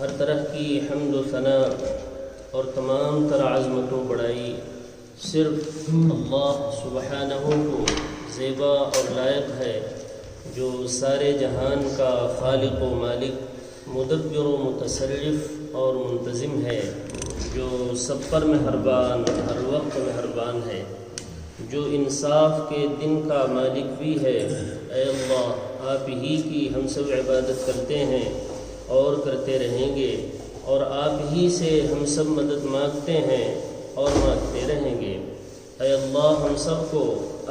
ہر طرح کی حمد و ثنا اور تمام تر عظمت و بڑائی صرف اللہ سبحانہ کو زیبا اور لائق ہے، جو سارے جہان کا خالق و مالک، مدبر و متصرف اور منتظم ہے، جو سب پر مہربان، ہر وقت مہربان ہے، جو انصاف کے دن کا مالک بھی ہے۔ اے اللہ، آپ ہی کی ہم سب عبادت کرتے ہیں اور کرتے رہیں گے، اور آپ ہی سے ہم سب مدد مانگتے ہیں اور مانگتے رہیں گے۔ اے اللہ، ہم سب کو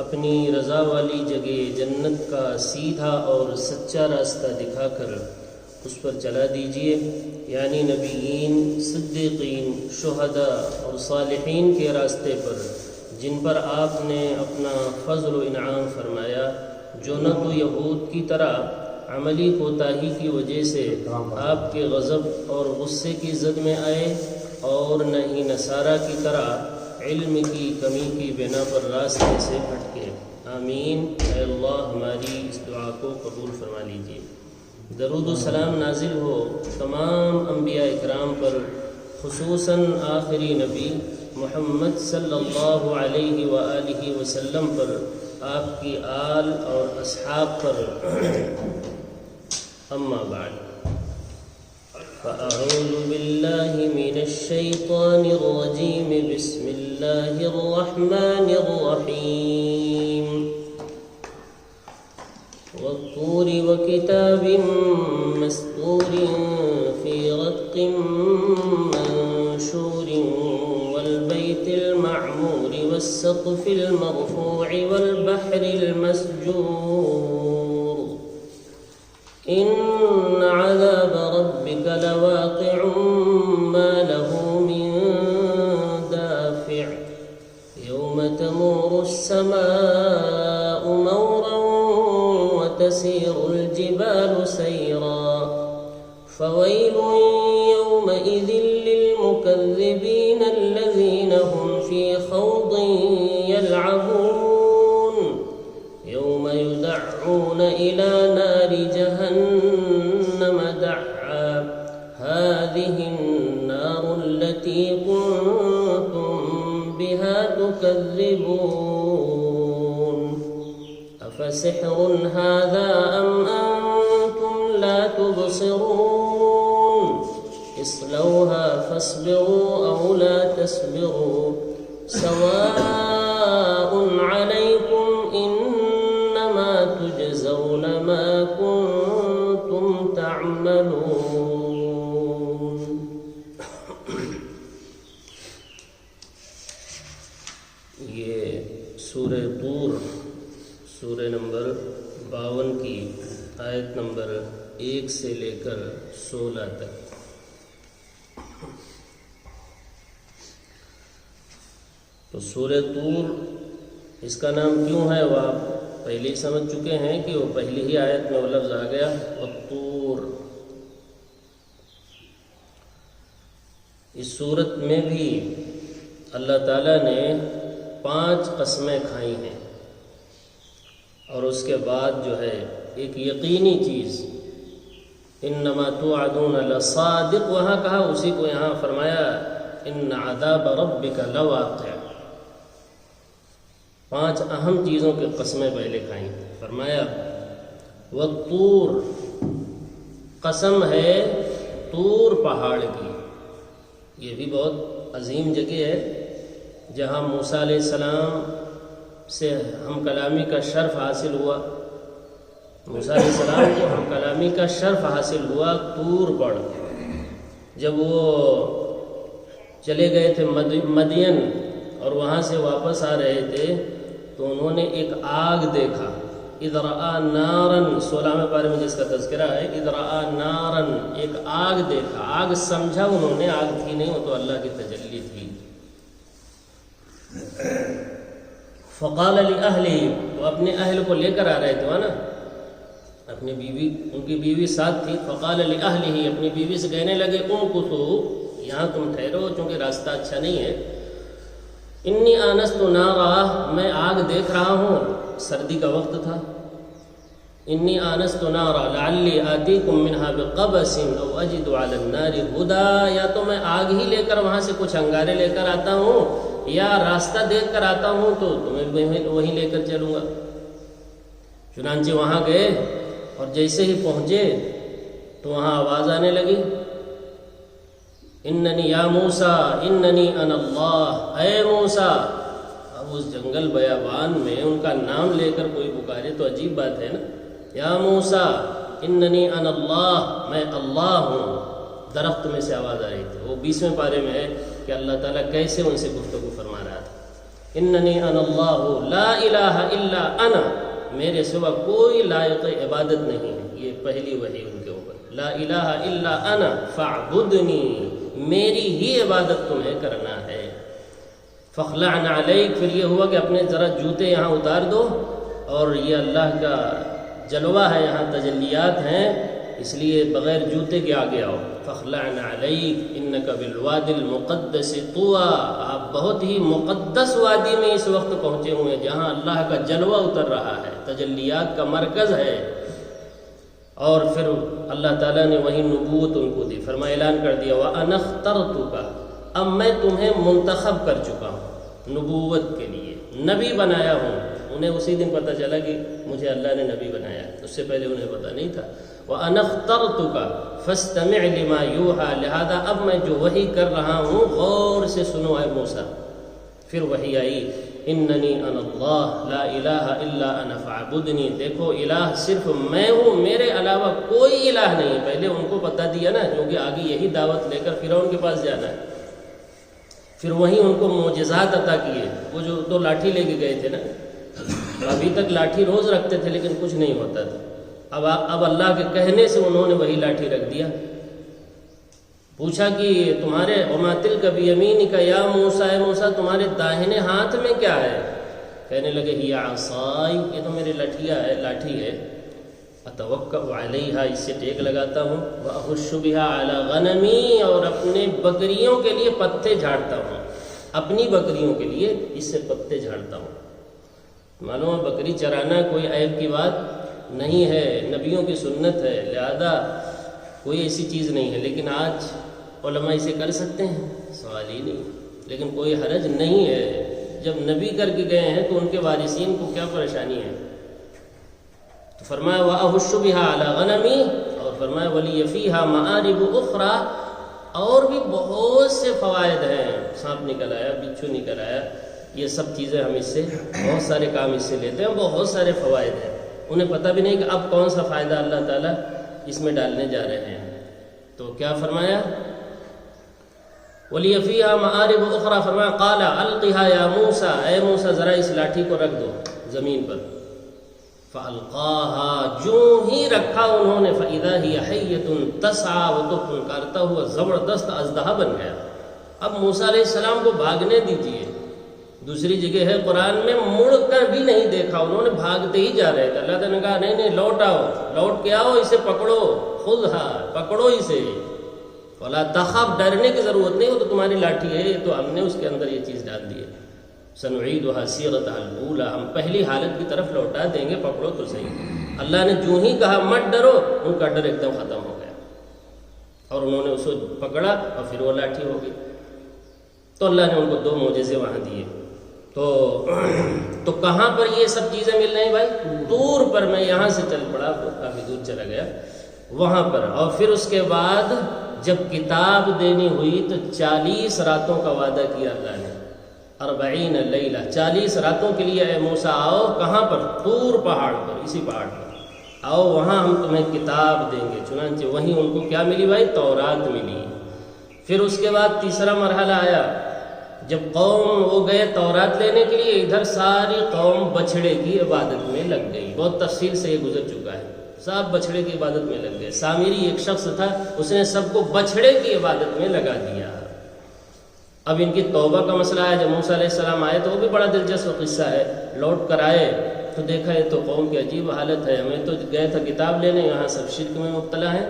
اپنی رضا والی جگہ جنت کا سیدھا اور سچا راستہ دکھا کر اس پر چلا دیجئے، یعنی نبیین، صدیقین، شہداء اور صالحین کے راستے پر، جن پر آپ نے اپنا فضل و انعام فرمایا، جو نہ تو یہود کی طرح عملی کوتاہی کی وجہ سے آپ کے غضب اور غصے کی زد میں آئے، اور نہ ہی نصارہ کی طرح علم کی کمی کی بنا پر راستے سے بھٹکے۔ آمین۔ اے اللہ، ہماری اس دعا کو قبول فرما لیجیے۔ درود و سلام نازل ہو تمام انبیاء اکرام پر، خصوصاً آخری نبی محمد صلی اللہ علیہ وآلہ وسلم پر، آپ کی آل اور اصحاب پر۔ اما بعد، فاعوذ باللہ من الشیطان الرجیم، بسم اللہ الرحمن الرحیم۔ والطور وكتاب مسطور في رق منشور والبيت المعمور والسقف المرفوع والبحر المسجور إن عذاب ربك لواقع ما له من دافع يوم تمور السماء مورا وتسير الجبال سيرا فويل يومئذ للمكذبين الذين هم في خوض يلعبون يوم يدعون إلى نار جهنم دعا هذه النار التي كنتم بها تكذبون أفسحر هذا أم أنتم لا تبصرون اصلوها فاصبروا أو لا تصبروا سواء عليكم إنما تجزون ما كنتم تعملون۔ یہ سورہ طور، سورہ نمبر 52 کی آیت نمبر 1 سے لے کر 16 تک۔ تو سورہ طور اس کا نام کیوں ہے، وہ آپ پہلے ہی سمجھ چکے ہیں کہ وہ پہلی ہی آیت میں وہ لفظ آ گیا، والطور۔ اس صورت میں بھی اللہ تعالیٰ نے 5 قسمیں کھائی ہیں، اور اس کے بعد جو ہے ایک یقینی چیز، انما توعدون لصادق وہاں کہا، اسی کو یہاں فرمایا ان عذاب ربک لواقع۔ 5 اہم چیزوں کی قسمیں پہلے کھائیں، فرمایا والطور، قسم ہے طور پہاڑ کی۔ یہ بھی بہت عظیم جگہ ہے، جہاں موسیٰ علیہ السلام سے ہم کلامی کا شرف حاصل ہوا، موسیٰ علیہ السلام کو ہم کلامی کا شرف حاصل ہوا طور پر۔ جب وہ چلے گئے تھے مدین اور وہاں سے واپس آ رہے تھے، تو انہوں نے ایک آگ دیکھا، اذ رأى نارا، 16ویں پارے میں جس کا تذکرہ ہے، اذ رأى نارا، ایک آگ دیکھا۔ آگ سمجھا انہوں نے آگ تھی نہیں، وہ تو اللہ کی تجلی تھی۔ فقال لأهله، وہ اپنے اہل کو لے کر آ رہے تھے نا، اپنی بیوی، ان کی بیوی ساتھ تھی۔ فقال لأهله، اپنی بیوی سے کہنے لگے امکثوا، یہاں تم ٹھہرو چونکہ راستہ اچھا نہیں ہے۔ انی آنست نارا، میں آگ دیکھ رہا ہوں، سردی کا وقت تھا۔ انی آنست نارا لعلی آتیکم منہا بقبس او اجد علی النار ہدا، یا تو میں آگ ہی لے کر وہاں سے کچھ انگارے لے کر آتا ہوں یا راستہ دیکھ کر آتا ہوں تو تمہیں وہیں لے کر چلوں گا۔ چنانچہ وہاں گئے اور جیسے ہی پہنچے تو وہاں آواز آنے لگی، اننی یا موسیٰ اننی انا اللہ، اے موسیٰ۔ اب اس جنگل بیابان میں ان کا نام لے کر کوئی پکارے تو عجیب بات ہے نا، یا موسیٰ اننی انا اللہ، میں اللہ ہوں۔ درخت میں سے آواز آ رہی تھی، وہ 20ویں پارے میں ہے کہ اللہ تعالیٰ کیسے ان سے گفتگو فرما رہا تھا، اننی انا اللہ لا الہ الا انا، میرے سوا کوئی لائق عبادت نہیں ہے۔ یہ پہلی وحی ان کے اوپر، لا الہ الا انا فاعبدنی، میری ہی عبادت تمہیں کرنا ہے۔ فاخلع نعلیک، پھر یہ ہوا کہ اپنے ذرا جوتے یہاں اتار دو، اور یہ اللہ کا جلوہ ہے، یہاں تجلیات ہیں، اس لیے بغیر جوتے کے آگے آؤ۔ فاخلع نعلیک انک بالوادی المقدس طویٰ، آپ بہت ہی مقدس وادی میں اس وقت پہنچے ہوئے ہیں جہاں اللہ کا جلوہ اتر رہا ہے، تجلیات کا مرکز ہے۔ اور پھر اللہ تعالیٰ نے وہی نبوت ان کو دی، فرمایا اعلان کر دیا وَأَنَا اخْتَرْتُكَ، اب میں تمہیں منتخب کر چکا ہوں نبوت کے لیے، نبی بنایا ہوں۔ انہیں اسی دن پتہ چلا کہ مجھے اللہ نے نبی بنایا، اس سے پہلے انہیں پتہ نہیں تھا۔ وَأَنَا اخْتَرْتُكَ فَاسْتَمِعْ لِمَا يُوحَىٰ، لہذا اب میں جو وحی کر رہا ہوں غور سے سنو اے موسیٰ۔ پھر وحی آئی، اننی انا اللہ لا الہ الا انا فاعبدنی، دیکھو الہ صرف میں ہوں، میرے علاوہ کوئی الہ نہیں۔ پہلے ان کو بتا دیا نا، کیونکہ آگے یہی دعوت لے کر فرعون کے پاس جانا ہے۔ پھر وہیں ان کو معجزات عطا کیے، وہ جو دو لاٹھی لے کے گئے تھے نا، ابھی تک لاٹھی روز رکھتے تھے لیکن کچھ نہیں ہوتا تھا، اب اللہ کے کہنے سے انہوں نے وہی لاٹھی رکھ دیا۔ پوچھا کہ تمہارے وما تلک بیمینک یا موسیٰ، اے موسیٰ تمہارے داہنے ہاتھ میں کیا ہے؟ کہنے لگے ہی عصائی، یہ تو میری لاٹھی ہے، اتوکأ علیہا، اس سے ٹیک لگاتا ہوں، واحش بہا علی غنمی، اور اپنے بکریوں کے لیے پتے جھاڑتا ہوں، اپنی بکریوں کے لیے اس سے پتے جھاڑتا ہوں۔ معلوم ہے بکری چرانا کوئی عیب کی بات نہیں ہے، نبیوں کی سنت ہے، لہذا کوئی ایسی چیز نہیں ہے۔ لیکن آج علماء اسے کر سکتے ہیں، سوال ہی نہیں، لیکن کوئی حرج نہیں ہے۔ جب نبی کر کے گئے ہیں تو ان کے وارثین کو کیا پریشانی ہے؟ تو فرمایا وَأَحُشُّ بِهَا عَلَى غَنَمِي، اور فرمایا وَلِيَ فِيهَا مَآرِبُ أُخْرَى، اور بھی بہت سے فوائد ہیں، سانپ نکل آیا، بچھو نکل آیا، یہ سب چیزیں ہم اس سے بہت سارے کام اس سے لیتے ہیں، بہت سارے فوائد ہیں۔ انہیں پتہ بھی نہیں کہ اب کون سا فائدہ اللہ تعالیٰ اس میں ڈالنے جا رہے ہیں۔ تو کیا فرمایا؟ وَلِيَ فِيهَا مَآرِبُ أُخْرَى، فرمایا قَالَ أَلْقِهَا يَا مُوسَىٰ، اے موسیٰ ذرا اس لاٹھی کو رکھ دو زمین پر۔ فَأَلْقَاهَا، جو ہی رکھا انہوں نے، فَإِذَا هِيَ حَيَّةٌ تَسْعَىٰ، وہ تو پھنکارتا ہوا زبردست اژدہا بن گیا۔ اب موسیٰ علیہ السلام کو بھاگنے دیجیے۔ دوسری جگہ ہے قرآن میں مڑ کر بھی نہیں دیکھا، انہوں نے بھاگتے ہی جا رہے تھے۔ اللہ تعالیٰ نے کہا نہیں لوٹ آؤ، لوٹ کے آؤ، اسے پکڑو، خذھا، پکڑو اسے، ولا تخف، ڈرنے کی ضرورت نہیں، وہ تو تمہاری لاٹھی ہے، یہ تو ہم نے اس کے اندر یہ چیز ڈال دی ہے۔ سنعیدھا سیرتھا الاولی، ہم پہلی حالت کی طرف لوٹا دیں گے، پکڑو تو صحیح۔ اللہ نے جو ہی کہا مت ڈرو، ان کا ڈر ایک دم ختم ہو گیا، اور انہوں نے اس کو پکڑا اور پھر وہ لاٹھی ہو گئی۔ تو اللہ نے ان کو 2 معجزے وہاں دیے۔ تو کہاں پر یہ سب چیزیں مل رہی بھائی؟ دور پر، میں یہاں سے چل پڑا، کافی دور چلا گیا وہاں پر۔ اور پھر اس کے بعد جب کتاب دینی ہوئی تو 40 راتوں کا وعدہ کیا اللہ نے، 40 لیلہ، 40 راتوں کے لیے اے موسیٰ آؤ، کہاں پر؟ طور پہاڑ پر، اسی پہاڑ پر آؤ، وہاں ہم تمہیں کتاب دیں گے۔ چنانچہ وہیں ان کو کیا ملی بھائی؟ تورات ملی۔ پھر اس کے بعد تیسرا مرحلہ آیا، جب قوم وہ گئے تورات لینے کے لیے، ادھر ساری قوم بچھڑے کی عبادت میں لگ گئی۔ بہت تفصیل سے یہ گزر چکا ہے، سب بچھڑے کی عبادت میں لگ گئے۔ سامری ایک شخص تھا، اس نے سب کو بچھڑے کی عبادت میں لگا دیا۔ اب ان کی توبہ کا مسئلہ ہے۔ جب موسیٰ علیہ السلام آئے تو وہ بھی بڑا دلچسپ قصہ ہے، لوٹ کر آئے تو دیکھا یہ تو قوم کی عجیب حالت ہے، ہمیں تو گئے تھا کتاب لینے، یہاں سب شرک میں مبتلا ہیں۔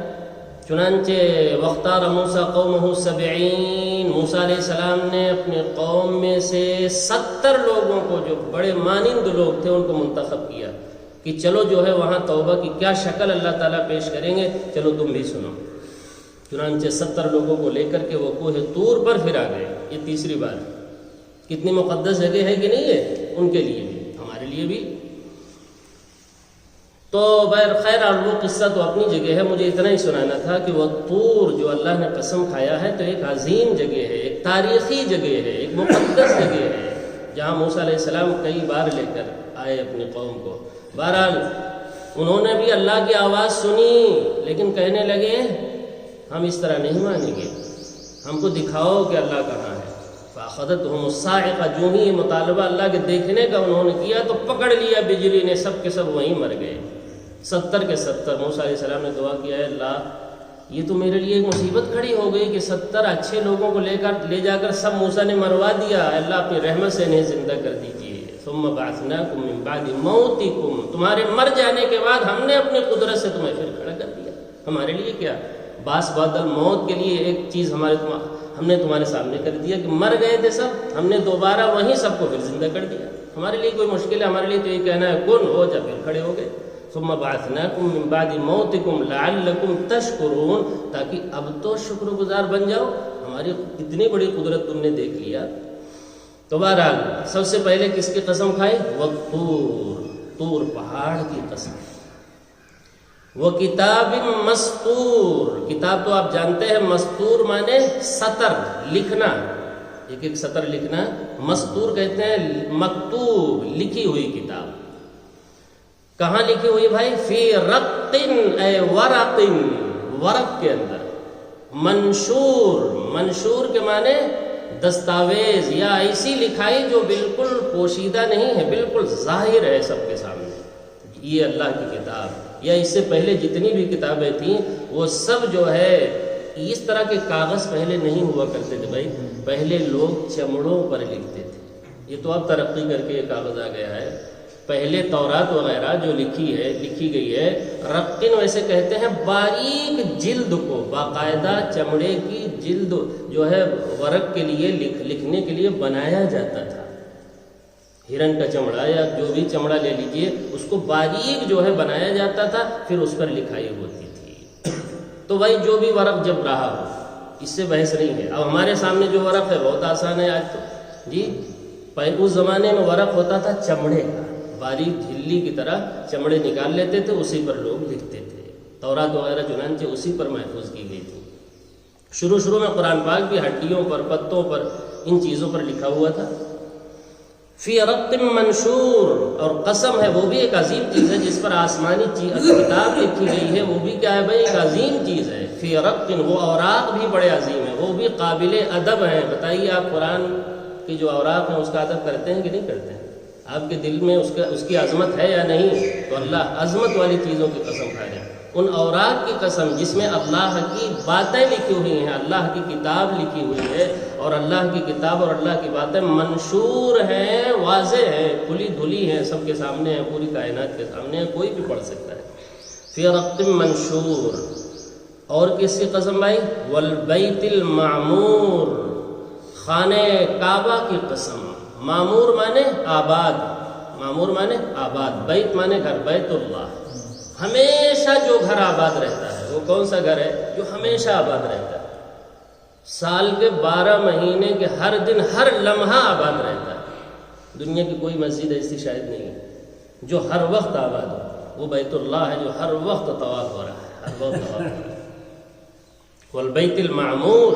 چنانچہ واختار موسیٰ قومہ 70، موسیٰ علیہ السلام نے اپنے قوم میں سے 70 لوگوں کو، جو بڑے مانند لوگ تھے، ان کو منتخب کیا کہ چلو جو ہے وہاں توبہ کی کیا شکل اللہ تعالیٰ پیش کریں گے، چلو تم بھی سنو۔ چنانچہ 70 لوگوں کو لے کر کے وہ کوہ طور پر پھر آ گئے۔ یہ تیسری بار۔ کتنی مقدس جگہ ہے کہ نہیں ہے، ان کے لیے بھی ہمارے لیے بھی۔ تو خیر وہ قصہ تو اپنی جگہ ہے، مجھے اتنا ہی سنانا تھا کہ وہ طور جو اللہ نے قسم کھایا ہے تو ایک عظیم جگہ ہے، ایک تاریخی جگہ ہے، ایک مقدس جگہ ہے، جہاں موسیٰ علیہ السلام کئی بار لے کر آئے اپنی قوم کو۔ بہرحال انہوں نے بھی اللہ کی آواز سنی، لیکن کہنے لگے ہم اس طرح نہیں مانیں گے، ہم کو دکھاؤ کہ اللہ کہاں ہے۔ فَأَخَذَتْهُمُ الصَّاعِقَةُ، جو ہی مطالبہ اللہ کے دیکھنے کا انہوں نے کیا تو پکڑ لیا بجلی نے، سب کے سب وہیں مر گئے، 70 کے 70۔ موسیٰ علیہ السلام نے دعا کیا ہے اللہ یہ تو میرے لیے ایک مصیبت کھڑی ہو گئی کہ 70 اچھے لوگوں کو لے جا کر سب موسیٰ نے مروا دیا، اللہ اپنی رحمت سے انہیں زندہ کر دیجیے۔ ثُمَّ بَعَثْنَاكُم مِّن بَعْدِ مَوْتِكُم، تمہارے مر جانے کے بعد ہم نے اپنی قدرت سے تمہیں پھر کھڑا کر دیا۔ ہمارے لیے کیا باس بادل موت کے لیے ایک چیز ہم نے تمہارے سامنے کر دیا کہ مر گئے تھے سب، ہم نے دوبارہ وہیں سب کو پھر زندہ کر دیا۔ ہمارے لیے کوئی مشکل ہے؟ ہمارے لیے تو یہ کہنا ہے کن ہو جا، پھر کھڑے ہو گئے۔ ثم بعثناکم من بعد موتکم لعلکم تشکرون، تاکہ اب تو شکر گزار بن جاؤ، ہماری اتنی بڑی قدرت تم نے دیکھ لیا۔ تو بہرحال سب سے پہلے کس کی قسم کھائی؟ والطور، طور پہاڑ کی قسم۔ وہ کتاب مسطور، کتاب تو آپ جانتے ہیں، مسطور مانے سطر لکھنا، ایک ایک سطر لکھنا، مسطور کہتے ہیں مکتوب لکھی ہوئی کتاب۔ کہاں لکھی ہوئی بھائی؟ فی رق اے ورق، ورق کے اندر۔ منشور، منشور کے معنی دستاویز یا ایسی لکھائی جو بالکل پوشیدہ نہیں ہے، بالکل ظاہر ہے سب کے سامنے، یہ اللہ کی کتاب۔ یا اس سے پہلے جتنی بھی کتابیں تھیں وہ سب جو ہے اس طرح کے کاغذ پہلے نہیں ہوا کرتے تھے بھائی، پہلے لوگ چمڑوں پر لکھتے تھے، یہ تو اب ترقی کر کے یہ کاغذ آ گیا ہے۔ پہلے تورات وغیرہ جو لکھی گئی ہے، رقن ویسے کہتے ہیں باریک جلد کو، باقاعدہ چمڑے کی جلد جو ہے ورق کے لیے لکھنے کے لیے بنایا جاتا تھا۔ ہرن کا چمڑا یا جو بھی چمڑا لے لیجئے، اس کو باریک جو ہے بنایا جاتا تھا، پھر اس پر لکھائی ہوتی تھی۔ تو بھائی جو بھی ورق جب رہا ہو، اس سے بحث نہیں ہے۔ اب ہمارے سامنے جو ورق ہے بہت آسان ہے آج تو جی، اس زمانے میں ورق ہوتا تھا چمڑے کا، باریک جھلی کی طرح چمڑے نکال لیتے تھے، اسی پر لوگ لکھتے تھے۔ تورات وغیرہ چنانچہ اسی پر محفوظ کی گئی تھی۔ شروع میں قرآن پاک بھی ہڈیوں پر، پتوں پر، ان چیزوں پر لکھا ہوا تھا۔ فی رق منشور، اور قسم ہے وہ بھی ایک عظیم چیز ہے جس پر آسمانی کتاب لکھی گئی ہے، وہ بھی کیا ہے بھائی؟ ایک عظیم چیز ہے۔ فی رق، وہ اوراق بھی بڑے عظیم ہیں، وہ بھی قابل ادب ہیں۔ بتائیے آپ قرآن کی جو اوراق ہیں اس کا ادب کرتے ہیں کہ نہیں کرتے ہیں؟ آپ کے دل میں اس کی عظمت ہے یا نہیں؟ تو اللہ عظمت والی چیزوں کی قسم کھا رہے ہیں، ان اوراق کی قسم جس میں اللہ کی باتیں لکھی ہوئی ہیں، اللہ کی کتاب لکھی ہوئی ہے، اور اللہ کی کتاب اور اللہ کی باتیں منشور ہیں، واضح ہیں، کھلی دھلی ہیں، سب کے سامنے ہیں، پوری کائنات کے سامنے ہیں، کوئی بھی پڑھ سکتا ہے۔ فی رق منشور۔ اور کس کی قسم بھائی؟ والبیت المعمور، خانہ کعبہ کی قسم۔ معمور مانے آباد، معمور مانے آباد، بیت مانے گھر، بیت اللہ، ہمیشہ جو گھر آباد رہتا ہے۔ وہ کون سا گھر ہے؟ جو ہمیشہ آباد رہتا ہے، سال کے 12 مہینے کے ہر دن، ہر لمحہ آباد رہتا ہے۔ دنیا کی کوئی مسجد ایسی شاید نہیں ہے جو ہر وقت آباد ہو۔ وہ بیت اللہ ہے جو ہر وقت طواف ہو رہا ہے، ہر وقت طواف ہو رہا ہے۔ والبیت المعمور،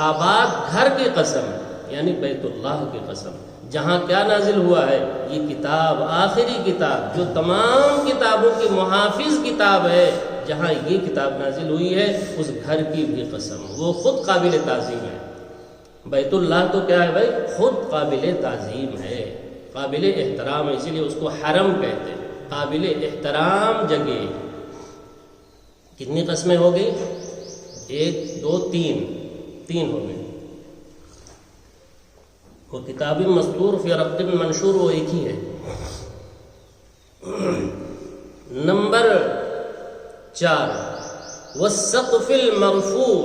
آباد گھر کی قسم، یعنی بیت اللہ کی قسم، جہاں کیا نازل ہوا ہے؟ یہ کتاب، آخری کتاب جو تمام کتابوں کی محافظ کتاب ہے، جہاں یہ کتاب نازل ہوئی ہے، اس گھر کی بھی قسم، وہ خود قابل تعظیم ہے۔ بیت اللہ تو کیا ہے بھائی؟ خود قابل تعظیم ہے، قابل احترام ہے، اسی لیے اس کو حرم کہتے ہیں، قابل احترام جگہ۔ کتنی قسمیں ہو گئی؟ 1 2 3 ہو گئی۔ وہ کتاب مسطور فی رق منشور، وہ ایک ہی ہے۔ نمبر 4، والسقف المرفوع،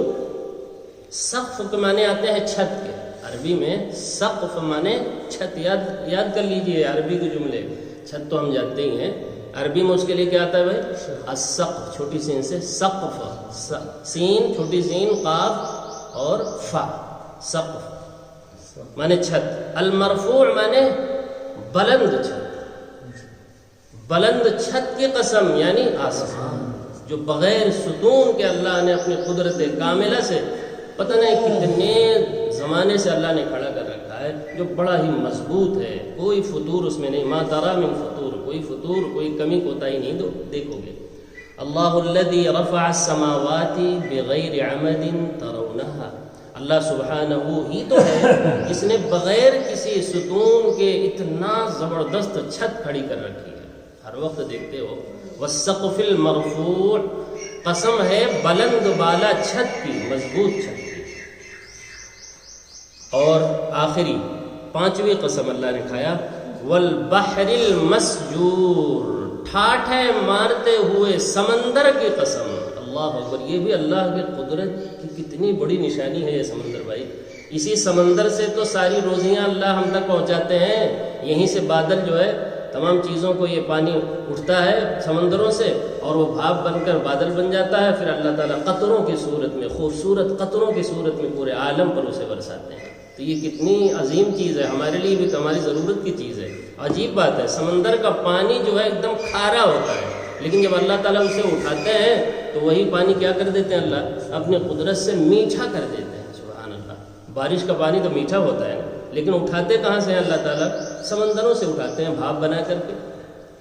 سقف کے معنی آتے ہیں چھت کے، عربی میں سقف معنی چھت، یاد کر لیجئے عربی کے جملے۔ چھت تو ہم جانتے ہی ہیں، عربی میں اس کے لیے کیا آتا ہے بھائی؟ السقف، چھوٹی سین سے سقف، سین چھوٹی سین قاف اور فا، سقف مانے چھت، المرفوع مانے بلند چھت، بلند چھت کی قسم یعنی آسمان جو بغیر ستون کے اللہ نے اپنی قدرت کاملہ سے پتہ نہیں کتنے زمانے سے اللہ نے کھڑا کر رکھا ہے، جو بڑا ہی مضبوط ہے، کوئی فطور اس میں نہیں، ما ترى من فطور، کوئی فطور، کوئی کمی کوتاہی نہیں دیکھو گے۔ اللہ الذی رفع السماوات بغیر عمد ترونها، اللہ سبحانہ ہی تو ہے جس نے بغیر کسی ستون کے اتنا زبردست چھت کھڑی کر رکھی ہے، ہر وقت دیکھتے ہو۔ والسقف المرفوع، قسم ہے بلند بالا چھت کی، مضبوط چھت کی۔ اور آخری پانچویں قسم اللہ نے کھایا، والبحر المسجور، ٹھاٹھے مارتے ہوئے سمندر کی قسم۔ اللہ اکبر، یہ بھی اللہ کی قدرت کی کتنی بڑی نشانی ہے یہ سمندر بھائی۔ اسی سمندر سے تو ساری روزیاں اللہ ہم تک پہنچاتے ہیں، یہیں سے بادل جو ہے تمام چیزوں کو، یہ پانی اٹھتا ہے سمندروں سے اور وہ بھاپ بن کر بادل بن جاتا ہے، پھر اللہ تعالیٰ قطروں کی صورت میں، خوبصورت قطروں کی صورت میں پورے عالم پر اسے برساتے ہیں۔ تو یہ کتنی عظیم چیز ہے، ہمارے لیے بھی ہماری ضرورت کی چیز ہے۔ عجیب بات ہے، سمندر کا پانی جو ہے ایک دم کھارا ہوتا ہے، لیکن جب اللہ تعالیٰ اسے اٹھاتے ہیں تو وہی پانی کیا کر دیتے ہیں اللہ اپنی قدرت سے میٹھا کر دیتے ہیں۔ سبحان اللہ، بارش کا پانی تو میٹھا ہوتا ہے نا، لیکن اٹھاتے کہاں سے ہیں اللہ تعالیٰ؟ سمندروں سے اٹھاتے ہیں، بھاپ بنا کر کے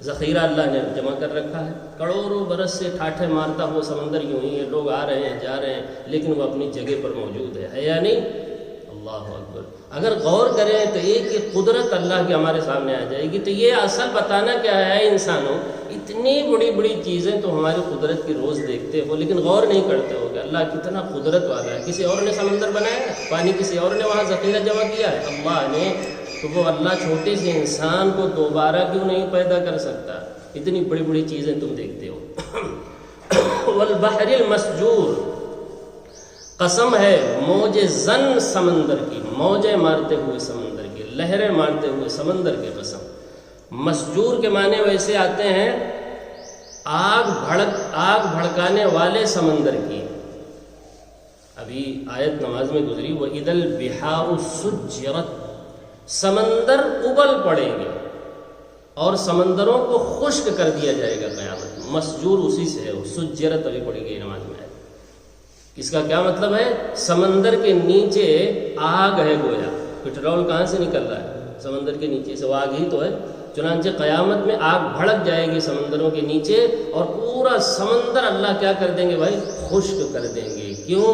ذخیرہ اللہ نے جمع کر رکھا ہے۔ کروڑوں برس سے ٹھاٹھے مارتا ہوا سمندر یوں ہی ہے، لوگ آ رہے ہیں جا رہے ہیں، لیکن وہ اپنی جگہ پر موجود ہے یا نہیں؟ اللہ اکبر، اگر غور کریں تو ایک ایک قدرت اللہ کی ہمارے سامنے آ جائے گی۔ تو یہ اصل بتانا کیا ہے انسانوں، اتنی بڑی بڑی چیزیں تو ہماری قدرت کی روز دیکھتے ہو لیکن غور نہیں کرتے ہو کہ اللہ کتنا قدرت والا ہے۔ کسی اور نے سمندر بنایا ہے؟ پانی کسی اور نے وہاں ذخیرہ جمع کیا ہے؟ اللہ نے۔ تو وہ اللہ چھوٹے سے انسان کو دوبارہ کیوں نہیں پیدا کر سکتا؟ اتنی بڑی بڑی چیزیں تم دیکھتے ہو۔ والبحر المسجور، قسم ہے موج زن سمندر کی، موجیں مارتے ہوئے سمندر کی، لہریں مارتے ہوئے سمندر کی قسم۔ مسجور کے معنی ویسے آتے ہیں آگ بھڑکانے والے سمندر کی۔ ابھی آیت نماز میں گزری، وَإِذَا الْبِحَارُ سُجِّرَتْ، سمندر ابل پڑیں گے اور سمندروں کو خشک کر دیا جائے گا قیامت میں۔ مسجور اسی سے ہے، سجرت ابھی پڑھی گئی نماز میں۔ اس کا کیا مطلب ہے؟ سمندر کے نیچے آگ ہے گویا، پٹرول کہاں سے نکل رہا ہے؟ سمندر کے نیچے سے، وہ آگ ہی تو ہے۔ چنانچہ قیامت میں آگ بھڑک جائے گی سمندروں کے نیچے اور پورا سمندر اللہ کیا کر دیں گے بھائی؟ خشک کر دیں گے۔ کیوں؟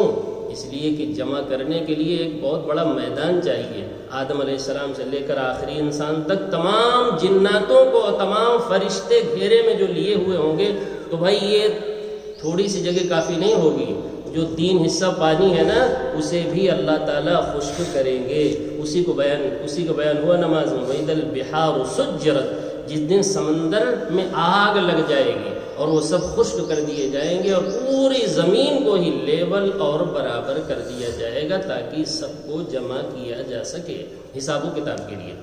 اس لیے کہ جمع کرنے کے لیے ایک بہت بڑا میدان چاہیے۔ آدم علیہ السلام سے لے کر آخری انسان تک تمام جناتوں کو، تمام فرشتے گھیرے میں جو لیے ہوئے ہوں گے، تو بھائی یہ تھوڑی سی جگہ کافی نہیں ہوگی۔ جو 3 حصہ پانی ہے نا، اسے بھی اللہ تعالیٰ خشک کریں گے۔ اسی کو بیان ہوا نماز میں، وَإِذَا الْبِحَارُ سُجِّرَتْ، جس دن سمندر میں آگ لگ جائے گی اور وہ سب خشک کر دیے جائیں گے اور پوری زمین کو ہی لیول اور برابر کر دیا جائے گا تاکہ سب کو جمع کیا جا سکے حساب و کتاب کے لیے۔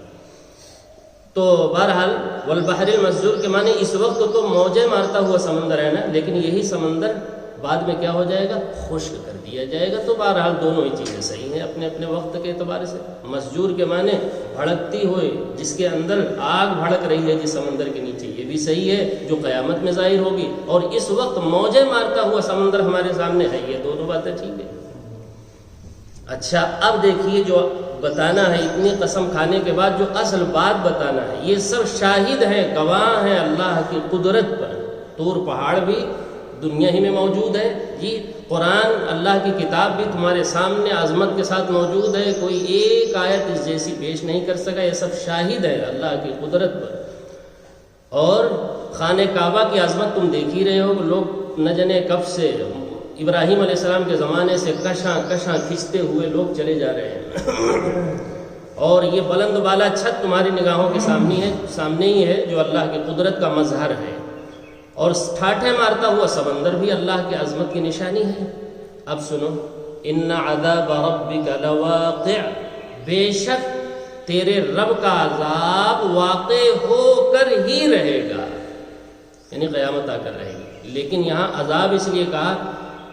تو بہرحال والبحر المسجور کے معنی اس وقت تو موجیں مارتا ہوا سمندر ہے نا، لیکن یہی سمندر بعد میں کیا ہو جائے گا؟ خشک کر دیا جائے گا۔ تو بہرحال دونوں ہی چیزیں صحیح ہیں اپنے اپنے وقت کے اعتبار سے۔ مسجور کے معنی بھڑکتی ہوئی، جس کے اندر آگ بھڑک رہی ہے جس سمندر کے نیچے، یہ بھی صحیح ہے جو قیامت میں ظاہر ہوگی، اور اس وقت موجیں مارتا ہوا سمندر ہمارے سامنے ہے، یہ دونوں باتیں ٹھیک ہے۔ اچھا، اب دیکھیے جو بتانا ہے اتنی قسم کھانے کے بعد جو اصل بات بتانا ہے، یہ سب شاہد ہیں، گواہ ہیں اللہ کی قدرت پر۔ طور پہاڑ بھی دنیا ہی میں موجود ہے جی، قرآن اللہ کی کتاب بھی تمہارے سامنے عظمت کے ساتھ موجود ہے، کوئی ایک آیت اس جیسی پیش نہیں کر سکا، یہ سب شاہد ہے اللہ کی قدرت پر۔ اور خانہ کعبہ کی عظمت تم دیکھ ہی رہے ہو، لوگ نہ جانے کب سے ابراہیم علیہ السلام کے زمانے سے کشاں کھنچتے ہوئے لوگ چلے جا رہے ہیں، اور یہ بلند بالا چھت تمہاری نگاہوں کے سامنے ہی ہے جو اللہ کی قدرت کا مظہر ہے، اور ٹھاٹھے مارتا ہوا سمندر بھی اللہ کی عظمت کی نشانی ہے۔ اب سنو، ان عذاب ربک لواقع، بے شک تیرے رب کا عذاب واقع ہو کر ہی رہے گا۔ یعنی قیامت آ کر رہے گی. لیکن یہاں عذاب اس لیے کہا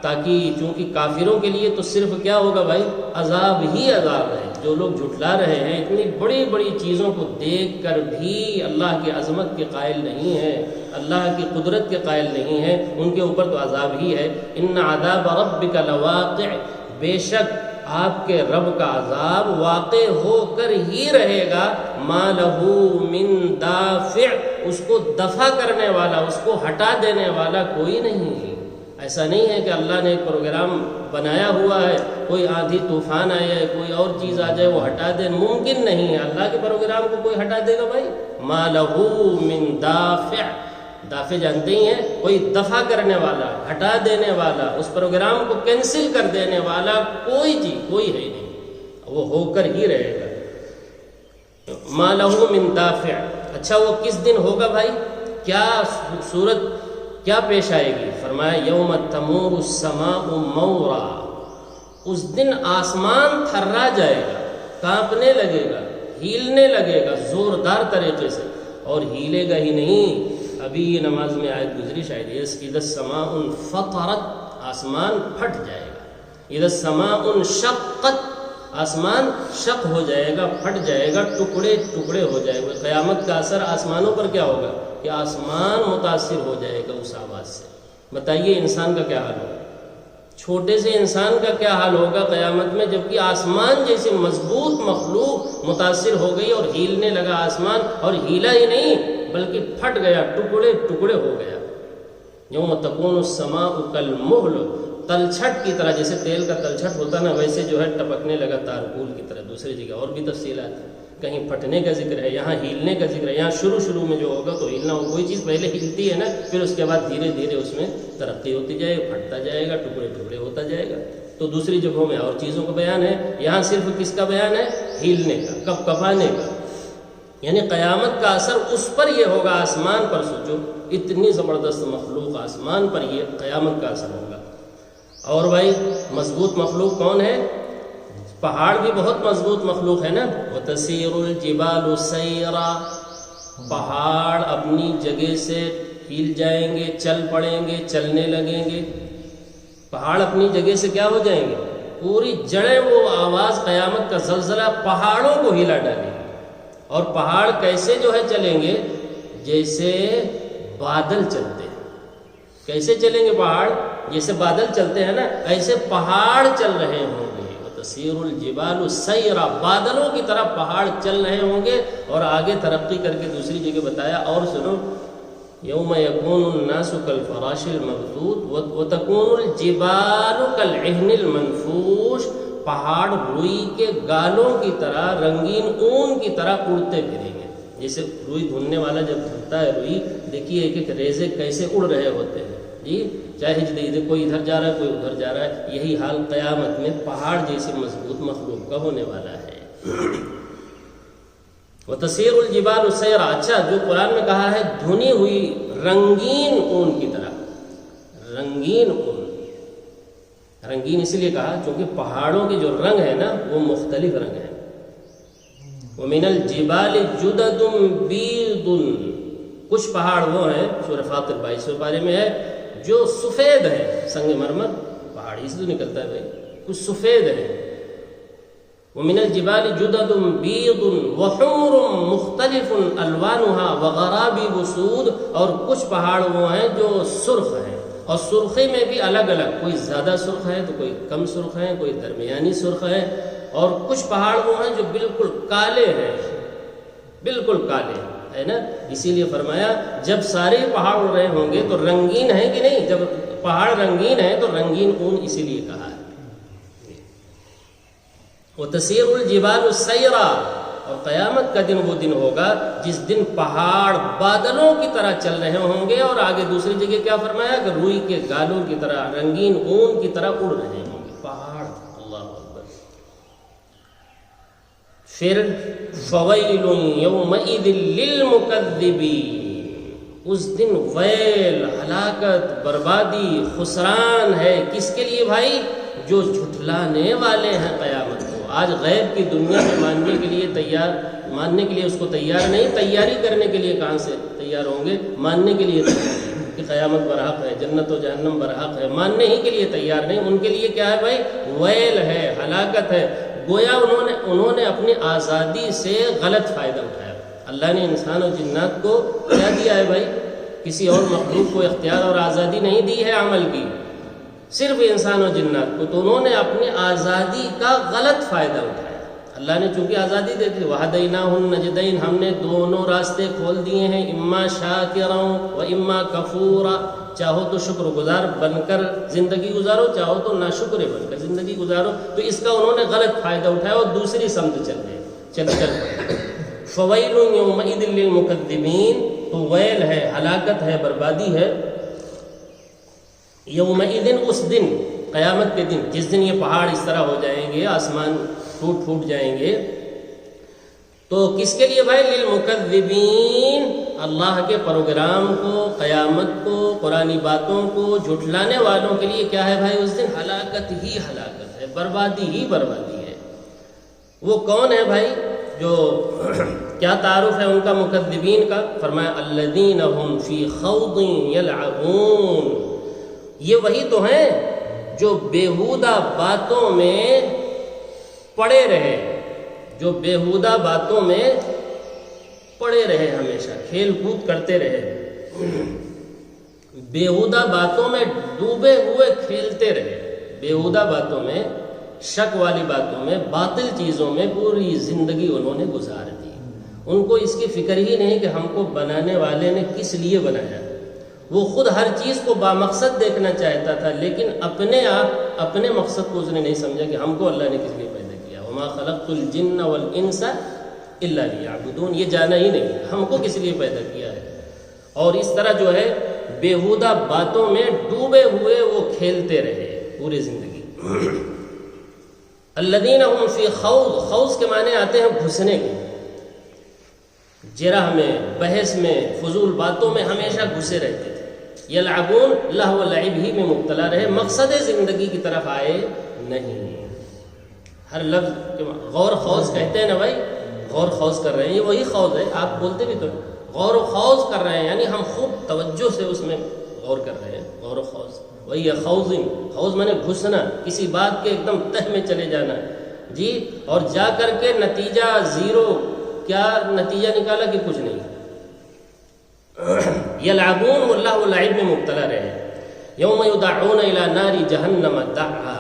تاکہ چونکہ کافروں کے لیے تو صرف کیا ہوگا بھائی؟ عذاب ہی عذاب ہے. جو لوگ جھٹلا رہے ہیں، اتنی بڑی بڑی چیزوں کو دیکھ کر بھی اللہ کی عظمت کے قائل نہیں ہیں، اللہ کی قدرت کے قائل نہیں ہیں، ان کے اوپر تو عذاب ہی ہے. ان عذاب ربک لواقع، بے شک آپ کے رب کا عذاب واقع ہو کر ہی رہے گا. ما لہ من دافع، اس کو دفع کرنے والا، اس کو ہٹا دینے والا کوئی نہیں. ایسا نہیں ہے کہ اللہ نے ایک پروگرام بنایا ہوا ہے، کوئی آندھی طوفان آئے، کوئی اور چیز آ جائے وہ ہٹا دے، ممکن نہیں ہے. اللہ کے پروگرام کو کوئی ہٹا دے گا بھائی؟ ما لہ من دافع، دافع جانتے ہی ہیں، کوئی دفع کرنے والا، ہٹا دینے والا، اس پروگرام کو کینسل کر دینے والا کوئی چیز کوئی ہے نہیں، وہ ہو کر ہی رہے گا. ما لہ من دافع. اچھا وہ کس دن ہوگا بھائی؟ کیا صورت کیا پیش آئے گی؟ فرمایا یوم تمور السماء مورا، اس دن آسمان تھرا جائے گا، کانپنے لگے گا، ہیلنے لگے گا زوردار طریقے سے. اور ہیلے گا ہی نہیں، ابھی یہ نماز میں آیت گزری شاید، اذا السماء انفطرت، آسمان پھٹ جائے گا. اذا السماء انشقت، آسمان شق ہو جائے گا، پھٹ جائے گا، ٹکڑے ٹکڑے ہو جائے گا. قیامت کا اثر آسمانوں پر کیا ہوگا کہ آسمان متاثر ہو جائے گا اس آواز سے. بتائیے انسان کا کیا حال ہوگا؟ چھوٹے سے انسان کا کیا حال ہوگا قیامت میں، جبکہ آسمان جیسے مضبوط مخلوق متاثر ہو گئی اور ہیلنے لگا آسمان، اور ہیلا ہی نہیں بلکہ پھٹ گیا، ٹکڑے ٹکڑے ہو گیا. یوم تکون السماء کالمہل، تلچھٹ کی طرح، جیسے تیل کا تلچھٹ ہوتا نا ویسے جو ہے ٹپکنے لگا تارکول کی طرح. دوسری جگہ اور بھی تفصیلات ہیں، کہیں پھٹنے کا ذکر ہے، یہاں ہیلنے کا ذکر ہے. یہاں شروع میں جو ہوگا تو ہیلنا ہوگا، کوئی چیز پہلے ہلتی ہے نا، پھر اس کے بعد دھیرے دھیرے اس میں ترقی ہوتی جائے گی، پھٹتا جائے گا، ٹکڑے ٹکڑے ہوتا جائے گا. تو دوسری جگہوں میں اور چیزوں کا بیان ہے، یہاں صرف کس کا بیان ہے؟ ہیلنے کا، کپ کپانے کا. یعنی قیامت کا اثر اس پر یہ ہوگا، آسمان پر. سوچو اتنی زبردست مخلوق آسمان پر یہ قیامت کا اثر ہوگا. اور بھائی مضبوط مخلوق کون ہے؟ پہاڑ بھی بہت مضبوط مخلوق ہے نا. وَتَسِيرُ الْجِبَالُ سَيْرًا، پہاڑ اپنی جگہ سے ہل جائیں گے، چل پڑیں گے، چلنے لگیں گے. پہاڑ اپنی جگہ سے کیا ہو جائیں گے؟ پوری جڑیں، وہ آواز قیامت کا زلزلہ پہاڑوں کو ہلا ڈالے گی. اور پہاڑ کیسے جو ہے چلیں گے؟ جیسے بادل چلتے ہیں. کیسے چلیں گے پہاڑ؟ جیسے بادل چلتے ہیں نا، ایسے پہاڑ چل رہے ہوں گے. وَتَسِيرُ الْجِبَالُ سَيْرًا، بادلوں کی طرح پہاڑ چل رہے ہوں گے. اور آگے ترقی کر کے دوسری جگہ بتایا، اور سنو، یوم یکون الناس کالفراش المبثوث وتکون الجبال کالعہن المنفوش، پہاڑ روئی کے گالوں کی طرح، رنگین اون کی طرح اڑتے پھریں گے. جیسے روئی دھلنے والا جب دھلتا ہے روئی، دیکھیے ایک ایک ریزے کیسے اڑ رہے ہوتے ہیں جی، چاہے کوئی ادھر جا رہا ہے کوئی ادھر جا رہا ہے. یہی حال قیامت میں پہاڑ جیسے مضبوط مخلوق کا ہونے والا ہے. وَتَسِيرُ الْجِبَالُ سَيْرًا، اچھا جو قرآن میں کہا ہے دھنی ہوئی رنگین اون کی طرح، رنگین اون، رنگین اس لیے کہا چونکہ پہاڑوں کے جو رنگ ہے نا وہ مختلف رنگ ہیں. وَمِنَ الْجِبَالِ جُدَدٌ بِيضٌ، کچھ پہاڑ وہ ہیں، سورہ فاطر 22 پارے میں ہے، جو سفید ہے. سنگ مرمر پہاڑ ہی سے تو نکلتا ہے بھائی، کچھ سفید ہے. وَمِنَ الْجِبَالِ جُدَدٌ بِيضٌ وَحُمْرٌ مُخْتَلِفٌ أَلْوَانُهَا وَغَرَابِيبُ سُودٌ، اور کچھ پہاڑ وہ ہیں جو سرخ ہیں، اور سرخی میں بھی الگ الگ، کوئی زیادہ سرخ ہے تو کوئی کم سرخ ہے، کوئی درمیانی سرخ ہے. اور کچھ پہاڑ وہ ہیں جو بالکل کالے ہیں، بالکل کالے ہے نا. اسی لیے فرمایا جب سارے پہاڑ اڑ رہے ہوں گے تو رنگین ہیں کہ نہیں؟ جب پہاڑ رنگین ہیں تو رنگین اون اسی لیے کہا ہے. وَتَسِيرُ الْجِبَالُ سَيْرًا، اور قیامت کا دن وہ دن ہوگا جس دن پہاڑ بادلوں کی طرح چل رہے ہوں گے. اور آگے دوسری جگہ کیا فرمایا کہ روئی کے گالوں کی طرح، رنگین اون کی طرح اڑ رہے ہوں گے پہاڑ. اللہ اکبر. پھر فَوَيْلٌ يَوْمَئِذٍ لِّلْمُكَذِّبِينَ، اس دن ویل، ہلاکت، بربادی، خسران ہے کس کے لیے بھائی؟ جو جھٹلانے والے ہیں قیامت کو. آج غیب کی دنیا میں ماننے کے لیے اس کو تیار نہیں، تیاری کرنے کے لیے کہاں سے تیار ہوں گے؟ ماننے کے لیے تیار نہیں. کہ قیامت برحق ہے، جنت و جہنم برحق ہے، ماننے ہی کے لیے تیار نہیں، ان کے لیے کیا ہے بھائی؟ ویل ہے، ہلاکت ہے۔ گویا انہوں نے اپنی آزادی سے غلط فائدہ اٹھایا۔ اللہ نے انسان و جنات کو کیا دیا ہے بھائی؟ کسی اور مخلوق کو اختیار اور آزادی نہیں دی ہے عمل کی، صرف انسان و جنات کو، تو انہوں نے اپنی آزادی کا غلط فائدہ اٹھایا۔ اللہ نے چونکہ آزادی دے دی، وَهَدَيْنَاهُ النَّجْدَيْنِ، ہم نے دونوں راستے کھول دیے ہیں، اما شاکرا و اما کفورا، چاہو تو شکر گزار بن کر زندگی گزارو، چاہو تو ناشکر بن کر زندگی گزارو۔ تو اس کا انہوں نے غلط فائدہ اٹھایا اور دوسری سمت چل پڑے۔ فَوَيْلٌ يَوْمَئِذٍ لِّلْمُكَذِّبِينَ، تو ویل ہے، ہلاکت ہے، بربادی ہے، یومئذ، اس دن، قیامت کے دن، جس دن یہ پہاڑ اس طرح ہو جائیں گے، آسمان ٹوٹ جائیں گے، تو کس کے لیے بھائی؟ للمکذبین، اللہ کے پروگرام کو، قیامت کو، قرآنی باتوں کو جھٹلانے والوں کے لیے کیا ہے بھائی؟ اس دن ہلاکت ہی ہلاکت ہے، بربادی ہی بربادی ہے۔ وہ کون ہے بھائی جو کیا تعارف ہے ان کا مکذبین کا؟ فرمایا الذین هم فی خوض یلعبون، یہ وہی تو ہیں جو بیہودہ باتوں میں پڑے رہے، جو بیہودہ باتوں میں پڑے رہے، ہمیشہ کھیل کود کرتے رہے، بیہودہ باتوں میں ڈوبے ہوئے کھیلتے رہے، بیہودہ باتوں میں، شک والی باتوں میں، باطل چیزوں میں پوری زندگی انہوں نے گزار دی۔ ان کو اس کی فکر ہی نہیں کہ ہم کو بنانے والے نے کس لیے بنایا۔ وہ خود ہر چیز کو بامقصد دیکھنا چاہتا تھا، لیکن اپنے مقصد کو اس نے نہیں سمجھا کہ ہم کو اللہ نے کس لیے پیدا کیا۔ وما خلقت الجن والانس الا لیعبدون، یہ جانا ہی نہیں ہم کو کس لیے پیدا کیا ہے۔ اور اس طرح جو ہے بیہودہ باتوں میں ڈوبے ہوئے وہ کھیلتے رہے پوری زندگی۔ الذین هم فی خوض، خوض کے معنی آتے ہیں گھسنے کے، جرح میں، بحث میں، فضول باتوں میں ہمیشہ گھسے رہتے تھے۔ یلعبون، لہو و لعب ہی میں مبتلا رہے، مقصد زندگی کی طرف آئے نہیں۔ ہر لفظ غور خوض کہتے ہیں نا بھائی، غور خوض کر رہے ہیں، یہ وہی خوض ہے، آپ بولتے بھی تو غور و خوض کر رہے ہیں، یعنی ہم خوب توجہ سے اس میں غور کر رہے ہیں، غور و خوض وہی ہے خوضنگ۔ خوض میں نے گھسنا، کسی بات کے ایک دم تہ میں چلے جانا جی، اور جا کر کے نتیجہ زیرو، کیا نتیجہ نکالا کہ کچھ نہیں۔ یلعبون واللہ لعب میں مبتلا رہے۔ یوم یدعون الی نار جہنم دعا،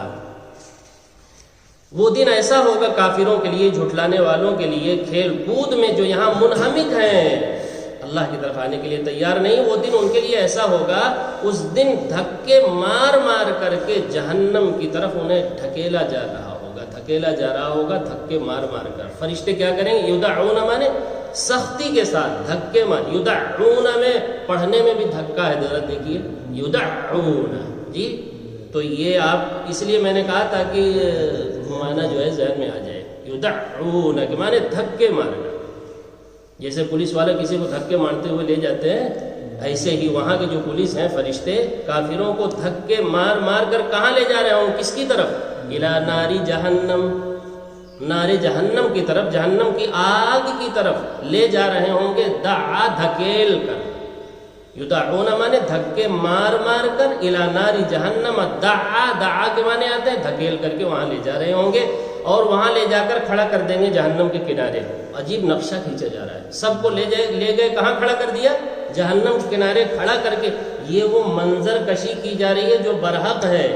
وہ دن ایسا ہوگا کافروں کے لیے، جھٹلانے والوں کے لیے، کھیل کود میں جو یہاں منہمک ہیں، اللہ کی طرف آنے کے لیے تیار نہیں، وہ دن ان کے لیے ایسا ہوگا، اس دن دھکے مار مار کر کے جہنم کی طرف انہیں ڈھکیلا جا رہا ہوگا، دھکیلا جا رہا ہوگا، دھکے مار مار کر۔ فرشتے کیا کریں گے؟ یدعون مانے سختی کے ساتھ دھکے مار، یدعون میں پڑھنے میں بھی دھکا ہے، ذرا دیکھیے، یدعون جی، تو یہ آپ، اس لیے میں نے کہا تھا کہ معنی جو ہے ذہن میں آ جائے، یدعون کہ مانے دھکے مارنا، جیسے پولیس والے کسی کو دھکے مارتے ہوئے لے جاتے ہیں، ایسے ہی وہاں کے جو پولیس ہیں، فرشتے کافروں کو دھکے مار مار کر کہاں لے جا رہے ہوں؟ کس کی طرف؟ الی ناری جہنم، نار جہنم کی طرف، جہنم کی آگ کی طرف لے جا رہے ہوں گے، دعا دھکیل کر، یدعون مانے دھکے مار مار کر، الی ناری جہنم دعا، دعا کے معنی آتے ہیں دھکیل کر کے وہاں لے جا رہے ہوں گے، اور وہاں لے جا کر کھڑا کر دیں گے جہنم کے کنارے۔ عجیب نقشہ کھینچا جا رہا ہے، سب کو لے گئے کہاں کھڑا کر دیا؟ جہنم کے کنارے کھڑا کر کے۔ یہ وہ منظر کشی کی جا رہی ہے جو برحق ہے،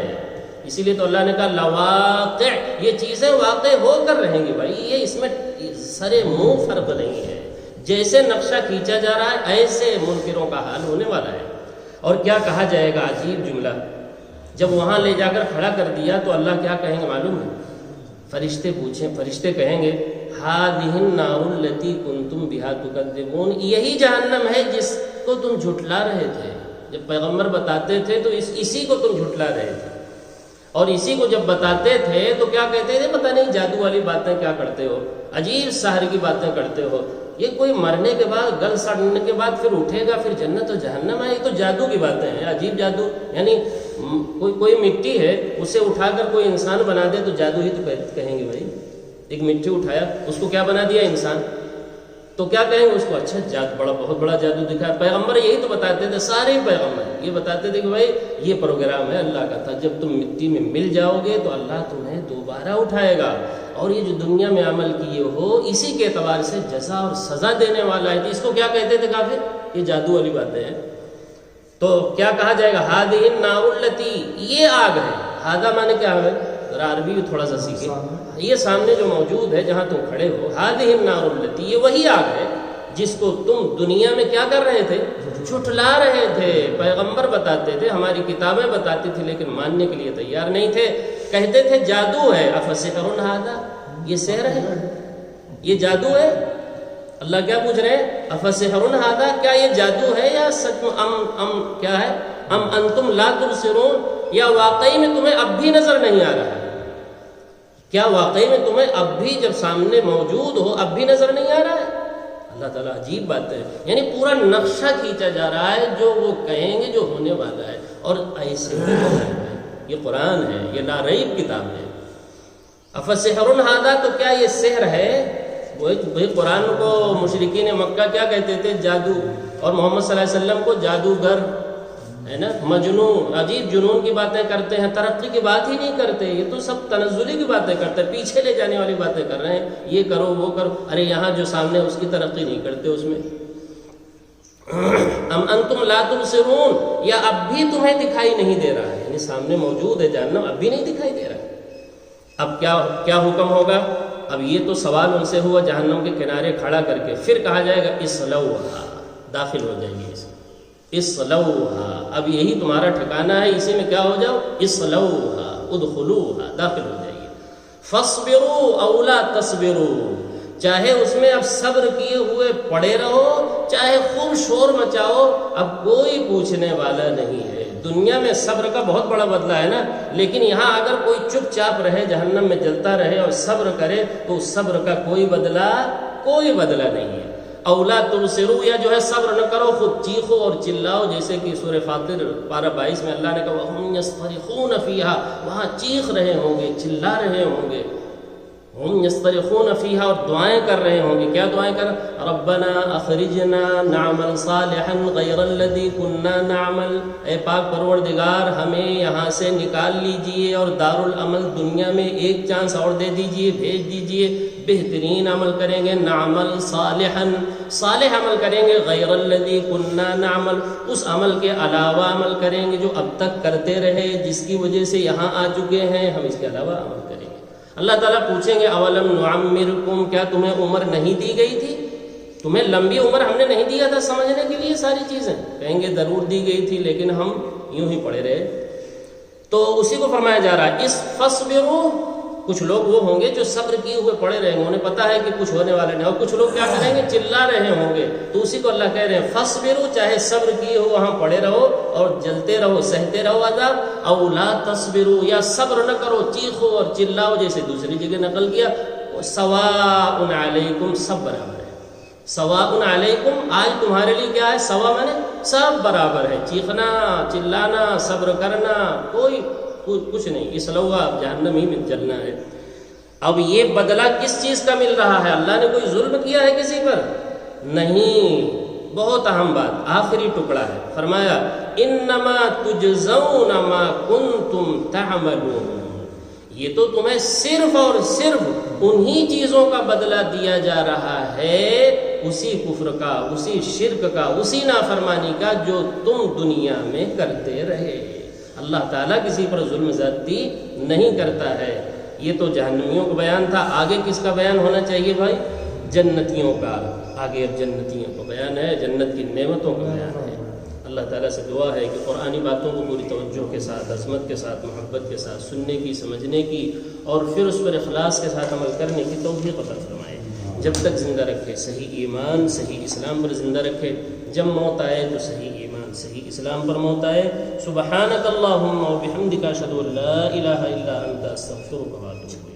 اسی لیے تو اللہ نے کہا لواقع، یہ چیزیں واقع ہو کر رہیں گی بھائی، یہ اس میں سرے منہ فرق نہیں ہے، جیسے نقشہ کھینچا جا رہا ہے ایسے منکروں کا حال ہونے والا ہے۔ اور کیا کہا جائے گا؟ عجیب جملہ، جب وہاں لے جا کر کھڑا کر دیا تو اللہ کیا کہیں گے معلوم ہے؟ فرشتے پوچھیں، فرشتے کہیں گے ہذہ النار التی کنتم بہا تکذبون، یہی جہنم ہے جس کو تم جھٹلا رہے تھے، جب پیغمبر بتاتے تھے تو اسی کو تم جھٹلا رہے تھے، اور اسی کو جب بتاتے تھے تو کیا کہتے تھے؟ پتہ نہیں جادو والی باتیں کیا کرتے ہو، عجیب سحر کی باتیں کرتے ہو، یہ کوئی مرنے کے بعد، گل سڑنے کے بعد پھر اٹھے گا، پھر جنت و جہنم ہے، یہ تو جادو کی باتیں ہیں، عجیب جادو، یعنی کوئی مٹی ہے اسے اٹھا کر کوئی انسان بنا دے تو جادو ہی تو کہیں گے بھائی، ایک مٹی اٹھایا اس کو کیا بنا دیا؟ انسان۔ تو کیا کہیں گے اس کو؟ اچھا جادو، بہت بڑا جادو دکھا. پیغمبر یہی تو بتاتے تھے، سارے پیغمبر یہ بتاتے تھے کہ بھائی یہ پروگرام ہے اللہ کا تھا، جب تم مٹی میں مل جاؤ گے تو اللہ تمہیں دوبارہ اٹھائے گا، اور یہ جو دنیا میں عمل کیے ہو اسی کے اعتبار سے جزا اور سزا دینے والا ہے. اس کو کیا کہتے تھے کافر؟ یہ جادو والی باتیں ہیں. تو کیا کہا جائے گا؟ ہادہ النار التی، یہ آگ ہے. ہادہ مانے کیا ہے؟ ذرا عربی بھی تھوڑا سا سیکھیں. یہ سامنے جو موجود ہے جہاں تم کھڑے ہو، ہادہ النار التی، یہ وہی آگ ہے جس کو تم دنیا میں کیا کر رہے تھے؟ جھٹلا رہے تھے. پیغمبر بتاتے تھے، ہماری کتابیں بتاتی تھی، لیکن ماننے کے لیے تیار نہیں تھے. کہتے تھے جادو ہے. افسحر ھذا، یہ سحر ہے، یہ جادو ہے. اللہ کیا پوچھ رہے ہیں؟ افسحر ھذا، کیا یہ جادو ہے یا سچ میں کیا ہے؟ ام انتم لا تبصرون، یا واقعی میں تمہیں اب بھی نظر نہیں آ رہا ہے؟ کیا واقعی میں تمہیں اب بھی جب سامنے موجود ہو اب بھی نظر نہیں آ رہا ہے؟ اللہ تعالیٰ عجیب بات ہے، یعنی پورا نقشہ کھینچا جا رہا ہے جو وہ کہیں گے جو ہونے والا ہے، اور ایسے ہی ہونا ہے. یہ قرآن ہے، یہ لا ریب کتاب ہے. افسحر ھذا، تو کیا یہ سحر ہے؟ وہی قرآن کو مشرکین مکہ کیا کہتے تھے؟ جادو. اور محمد صلی اللہ علیہ وسلم کو جادوگر ہے نا، مجنون، عجیب جنون کی باتیں کرتے ہیں، ترقی کی بات ہی نہیں کرتے. یہ تو سب تنزلی کی باتیں کرتے ہیں، پیچھے لے جانے والی باتیں کر رہے ہیں. یہ کرو وہ کرو، ارے یہاں جو سامنے اس کی ترقی نہیں کرتے اس میں. ام انتم لا تبصرون، یا اب بھی تمہیں دکھائی نہیں دے رہا ہے؟ یعنی سامنے موجود ہے جہنم، اب بھی نہیں دکھائی دے رہا ہے. اب کیا حکم ہوگا؟ اب یہ تو سوال ان سے ہوا جہنم کے کنارے کھڑا کر کے. پھر کہا جائے گا اصلوھا، داخل ہو جائیے اس میں. اصلوھا، اب یہی تمہارا ٹھکانہ ہے، اسی میں کیا ہو جاؤ؟ اصلوھا، ادخلوھا، داخل ہو جائیے. فاصبروا او لا تصبروا، چاہے اس میں اب صبر کیے ہوئے پڑے رہو، چاہے خوب شور مچاؤ، اب کوئی پوچھنے والا نہیں ہے. دنیا میں صبر کا بہت بڑا بدلہ ہے نا، لیکن یہاں اگر کوئی چپ چاپ رہے، جہنم میں جلتا رہے اور صبر کرے، تو اس صبر کا کوئی بدلہ نہیں ہے. اولا تبصروا، یا جو ہے صبر نہ کرو، خود چیخو اور چلاؤ، جیسے کہ سورہ فاطر پارہ 22 میں اللہ نے کہا وَهُمْ يَصْطَرِخُونَ فِيهَا، وہاں چیخ رہے ہوں گے، چلا رہے ہوں گے. ہم یسترخون فیہا، اور دعائیں کر رہے ہوں گے. کیا دعائیں کر؟ ربنا اخرجنا نعمل صالحا غیر الذی کننا نعمل، اے پاک پروردگار ہمیں یہاں سے نکال لیجئے اور دار العمل دنیا میں ایک چانس اور دے دیجئے، بھیج دیجئے، بہترین عمل کریں گے. نعمل صالحا، صالح عمل کریں گے. غیر الذی کننا نعمل، اس عمل کے علاوہ عمل کریں گے جو اب تک کرتے رہے، جس کی وجہ سے یہاں آ چکے ہیں، ہم اس کے علاوہ عمل کریں گے. اللہ تعالیٰ پوچھیں گے اولم نعمرکم، کیا تمہیں عمر نہیں دی گئی تھی؟ تمہیں لمبی عمر ہم نے نہیں دیا تھا سمجھنے کے لیے ساری چیزیں؟ کہیں گے ضرور دی گئی تھی، لیکن ہم یوں ہی پڑے رہے. تو اسی کو فرمایا جا رہا ہے اس فصبروا. کچھ لوگ وہ ہوں گے جو صبر کیے ہوئے پڑے رہیں گے، انہیں پتہ ہے کہ کچھ ہونے والا نہیں، اور کچھ لوگ کیا کریں گے؟ چلا رہے ہوں گے. تو اسی کو اللہ کہہ رہے ہیں فصبروا، چاہے صبر کیے ہو وہاں پڑے رہو اور جلتے رہو، سہتے رہو عذاب. او لا تصبروا، یا صبر نہ کرو، چیخو اور چلاؤ، جیسے دوسری جگہ نقل کیا. سواء علیکم، سب برابر ہے. سواء علیکم، آج تمہارے لیے کیا ہے؟ سوا مانے سب برابر ہے. چیخنا، چلانا، صبر کرنا، کوئی کچھ نہیں. اصلوھا، جہنم ہی میں جلنا ہے. اب یہ بدلہ کس چیز کا مل رہا ہے؟ اللہ نے کوئی ظلم کیا ہے کسی پر؟ نہیں. بہت اہم بات، آخری ٹکڑا ہے. فرمایا انما تجزون ما کنتم تعملون، یہ تو تمہیں صرف اور صرف انہی چیزوں کا بدلہ دیا جا رہا ہے، اسی کفر کا، اسی شرک کا، اسی نافرمانی کا جو تم دنیا میں کرتے رہے. اللہ تعالیٰ کسی پر ظلم زیادتی نہیں کرتا ہے. یہ تو جہنمیوں کا بیان تھا. آگے کس کا بیان ہونا چاہیے بھائی؟ جنتیوں کا. آگے اب جنتیوں کا بیان ہے، جنت کی نعمتوں کا بیان ہے. اللہ تعالیٰ سے دعا ہے کہ قرآنی باتوں کو پوری توجہ کے ساتھ، عظمت کے ساتھ، محبت کے ساتھ سننے کی، سمجھنے کی، اور پھر اس پر اخلاص کے ساتھ عمل کرنے کی توفیق عطا فرمائے. جب تک زندہ رکھے صحیح ایمان، صحیح اسلام پر زندہ رکھے. جب موت آئے تو صحیح ایمان، صحیح اسلام پر موت آئے. سبحانک اللہم و بحمدک، اشہد ان لا الہ الا انت، استغفرک و اتوب الیک.